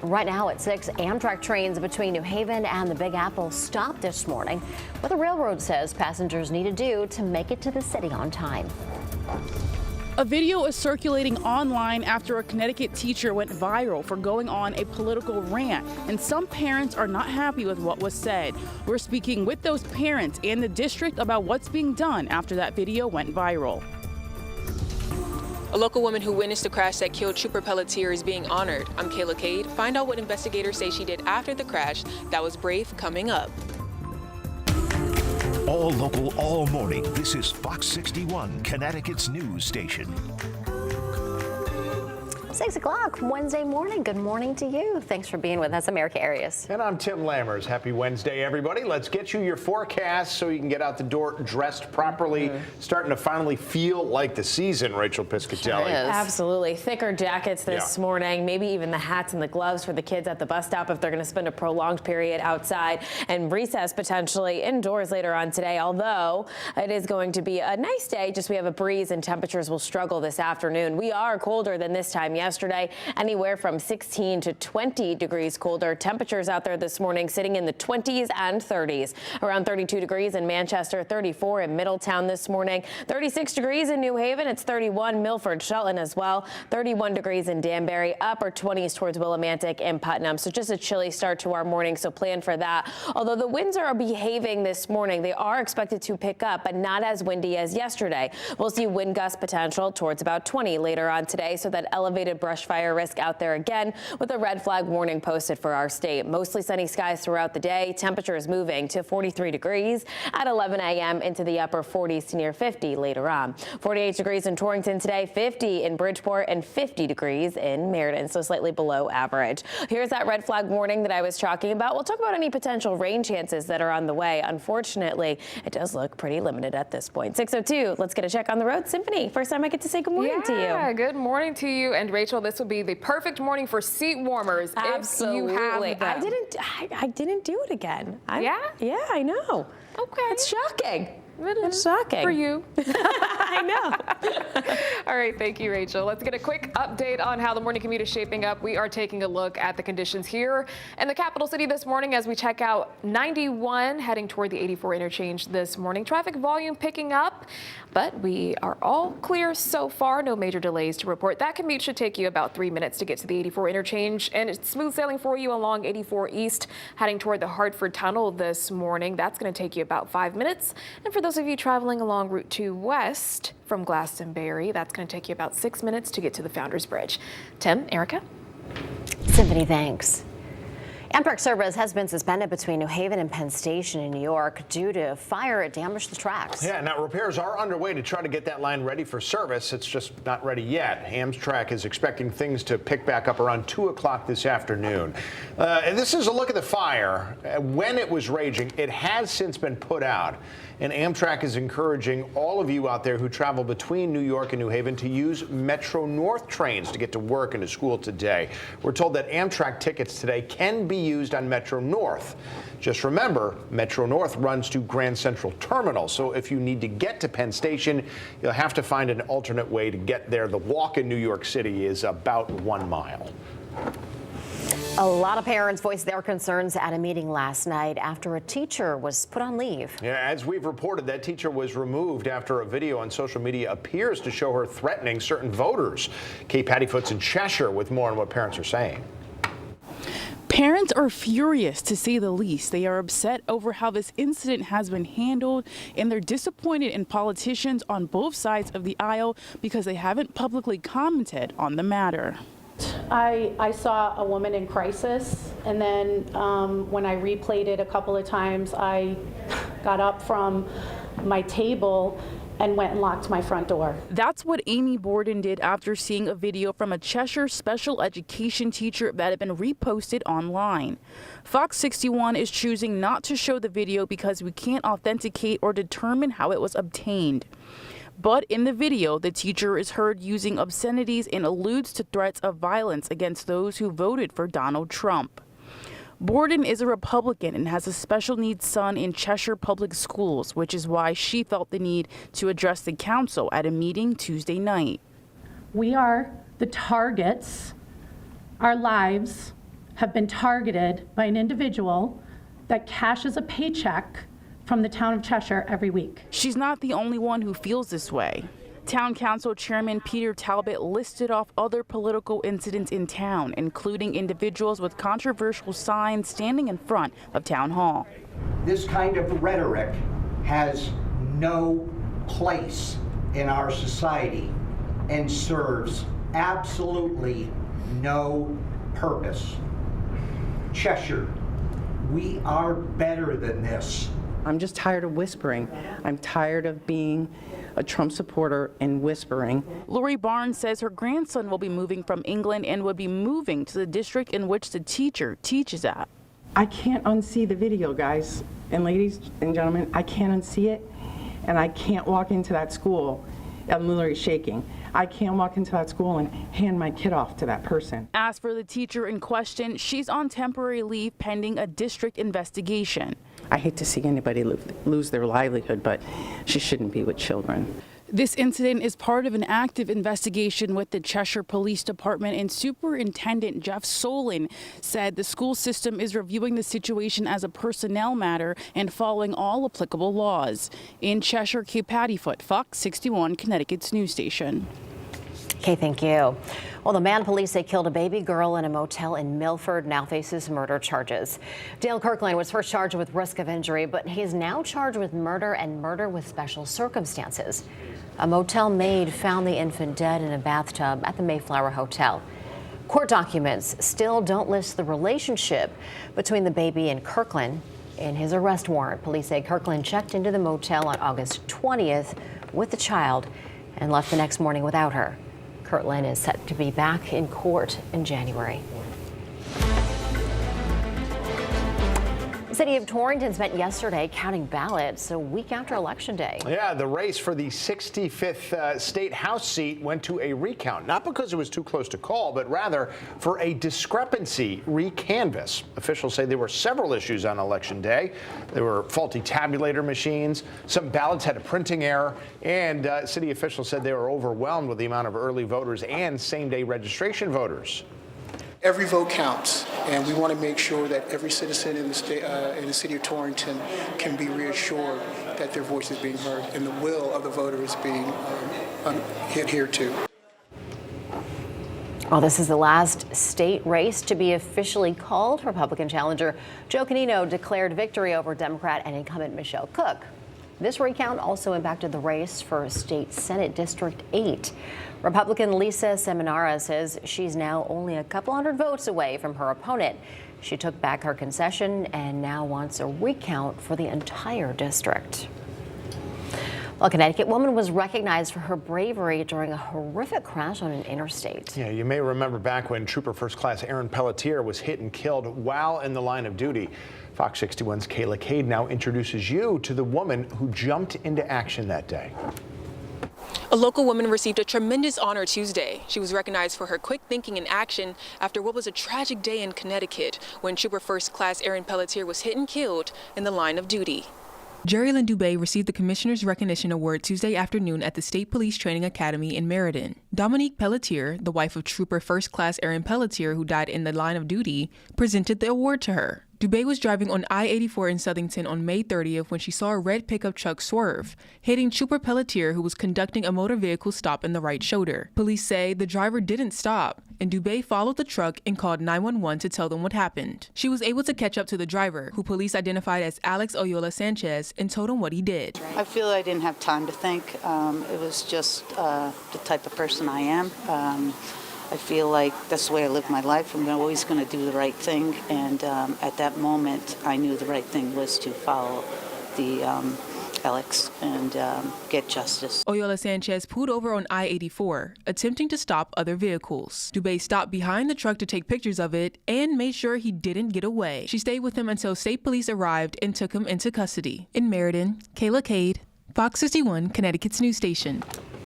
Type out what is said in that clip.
Right now at 6, Amtrak trains between New Haven and the Big Apple stopped this morning. What the railroad says passengers need to do to make it to the city on time. A video is circulating online after a Connecticut teacher went viral for going on a political rant, and some parents are not happy with what was said. We're speaking with those parents and the district about what's being done after that video went viral. A local woman who witnessed the crash that killed Trooper Pelletier is being honored. I'm Kayla Cade. Find out what investigators say she did after the crash. That was brave coming up. All local, all morning. This is Fox 61, Connecticut's news station. 6 o'clock Wednesday morning. Good morning to you. Thanks for being with us. I'm Erica Arias. And I'm Tim Lammers. Happy Wednesday, everybody. Let's get you your forecast so you can get out the door dressed properly. Starting to finally feel like the season, Rachel Piscatelli. Absolutely. Thicker jackets this morning, maybe even the hats and the gloves for the kids at the bus stop if they're going to spend a prolonged period outside, and recess potentially indoors later on today, although it is going to be a nice day. Just we have a breeze and temperatures will struggle this afternoon. We are colder than this time yesterday, anywhere from 16 to 20 degrees colder. Temperatures out there this morning sitting in the 20s and 30s. Around 32 degrees in Manchester, 34 in Middletown this morning, 36 degrees in New Haven. It's 31 Milford, Shelton as well, 31 degrees in Danbury, upper 20s towards Willimantic and Putnam. So just a chilly start to our morning, so plan for that. Although the winds are behaving this morning, they are expected to pick up, but not as windy as yesterday. We'll see wind gust potential towards about 20 later on today, so that elevated brush fire risk out there again with a red flag warning posted for our state. Mostly sunny skies throughout the day. Temperatures moving to 43 degrees at 11 a.m. into the upper 40s to near 50 later on. 48 degrees in Torrington today, 50 in Bridgeport, and 50 degrees in Meriden, so slightly below average. Here's that red flag warning that I was talking about. We'll talk about any potential rain chances that are on the way. Unfortunately, it does look pretty limited at this point. 6:02, let's get a check on the road. Symphony, first time I get to say good morning to you. Yeah, good morning to you. And Rachel, this would be the perfect morning for seat warmers. Absolutely. If you have them. I didn't do it again. Yeah, I know. Okay. It's shocking. It's shocking. For you. I know. All right, thank you, Rachel. Let's get a quick update on how the morning commute is shaping up. We are taking a look at the conditions here in the capital city this morning as we check out 91 heading toward the 84 interchange this morning. Traffic volume picking up, but we are all clear so far. No major delays to report. That commute should take you about 3 minutes to get to the 84 interchange, and it's smooth sailing for you along 84 East heading toward the Hartford Tunnel this morning. That's going to take you about 5 minutes. And for those of you traveling along Route 2 West from Glastonbury, that's going to take you about 6 minutes to get to the Founders Bridge. Tim, Erica? Symphony, thanks. Amtrak service has been suspended between New Haven and Penn Station in New York due to a fire. It damaged the tracks. Yeah, now repairs are underway to try to get that line ready for service. It's just not ready yet. Amtrak is expecting things to pick back up around 2 o'clock this afternoon. And this is a look at the fire. When it was raging, it has since been put out. And Amtrak is encouraging all of you out there who travel between New York and New Haven to use Metro North trains to get to work and to school today. We're told that Amtrak tickets today can be used on Metro North. Just remember, Metro North runs to Grand Central Terminal, so if you need to get to Penn Station, you'll have to find an alternate way to get there. The walk in New York City is about 1 mile. A lot of parents voiced their concerns at a meeting last night after a teacher was put on leave. Yeah, as we've reported, that teacher was removed after a video on social media appears to show her threatening certain voters. Kate Pattyfoot's in Cheshire with more on what parents are saying. Parents are furious, to say the least. They are upset over how this incident has been handled, and they're disappointed in politicians on both sides of the aisle because they haven't publicly commented on the matter. I saw a woman in crisis, and then when I replayed it a couple of times, I got up from my table and went and locked my front door. That's what Amy Borden did after seeing a video from a Cheshire special education teacher that had been reposted online. Fox 61 is choosing not to show the video because we can't authenticate or determine how it was obtained. But in the video, the teacher is heard using obscenities and alludes to threats of violence against those who voted for Donald Trump. Borden is a Republican and has a special needs son in Cheshire Public Schools, which is why she felt the need to address the council at a meeting Tuesday night. We are the targets, our lives, have been targeted by an individual that cashes a paycheck from the town of Cheshire every week. She's not the only one who feels this way. Town Council Chairman Peter Talbot listed off other political incidents in town, including individuals with controversial signs standing in front of Town Hall. This kind of rhetoric has no place in our society and serves absolutely no purpose. Cheshire, we are better than this. I'm just tired of whispering. I'm tired of being a Trump supporter and whispering. Lori Barnes says her grandson will be moving from England and would be moving to the district in which the teacher teaches at. I can't unsee the video, guys and ladies and gentlemen. I can't unsee it, and I can't walk into that school. I'm literally shaking. I can't walk into that school and hand my kid off to that person. As for the teacher in question, she's on temporary leave pending a district investigation. I hate to see anybody lose their livelihood, but she shouldn't be with children. This incident is part of an active investigation with the Cheshire Police Department, and Superintendent Jeff Solon said the school system is reviewing the situation as a personnel matter and following all applicable laws. In Cheshire, Kate Pattyfoot, Fox 61, Connecticut's news station. Okay, thank you. Well, the man police say killed a baby girl in a motel in Milford now faces murder charges. Dale Kirkland was first charged with risk of injury, but he is now charged with murder and murder with special circumstances. A motel maid found the infant dead in a bathtub at the Mayflower Hotel. Court documents still don't list the relationship between the baby and Kirkland. In his arrest warrant, police say Kirkland checked into the motel on August 20th with the child and left the next morning without her. Kirkland is set to be back in court in January. The city of Torrington spent yesterday counting ballots a week after Election Day. Yeah, the race for the 65th state House seat went to a recount, not because it was too close to call, but rather for a discrepancy recanvass. Officials say there were several issues on Election Day. There were faulty tabulator machines, some ballots had a printing error, and city officials said they were overwhelmed with the amount of early voters and same-day registration voters. Every vote counts, and we want to make sure that every citizen in the state, in the city of Torrington, can be reassured that their voice is being heard and the will of the voter is being adhered to. Well, this is the last state race to be officially called. Republican challenger Joe Canino declared victory over Democrat and incumbent Michelle Cook. This recount also impacted the race for State Senate District 8. Republican Lisa Seminara says she's now only a couple hundred votes away from her opponent. She took back her concession and now wants a recount for the entire district. Well, a Connecticut woman was recognized for her bravery during a horrific crash on an interstate. Yeah, you may remember back when Trooper First Class Aaron Pelletier was hit and killed while in the line of duty. Fox 61's Kayla Cade now introduces you to the woman who jumped into action that day. A local woman received a tremendous honor Tuesday. She was recognized for her quick thinking and action after what was a tragic day in Connecticut when Trooper First Class Aaron Pelletier was hit and killed in the line of duty. Jerry-Lynn Dubé received the Commissioner's Recognition Award Tuesday afternoon at the State Police Training Academy in Meriden. Dominique Pelletier, the wife of Trooper First Class Aaron Pelletier, who died in the line of duty, presented the award to her. Dubé was driving on I-84 in Southington on May 30th when she saw a red pickup truck swerve, hitting Trooper Pelletier, who was conducting a motor vehicle stop in the right shoulder. Police say the driver didn't stop, and Dubé followed the truck and called 911 to tell them what happened. She was able to catch up to the driver, who police identified as Alex Oyola Sanchez, and told him what he did. I feel I didn't have time to think. It was just the type of person I am. I feel like that's the way I live my life. I'm always going to do the right thing, and at that moment, I knew the right thing was to follow the Alex and get justice. Oyola Sanchez pulled over on I-84, attempting to stop other vehicles. Dubé stopped behind the truck to take pictures of it and made sure he didn't get away. She stayed with him until state police arrived and took him into custody. In Meriden, Kayla Cade, Fox 61, Connecticut's news station.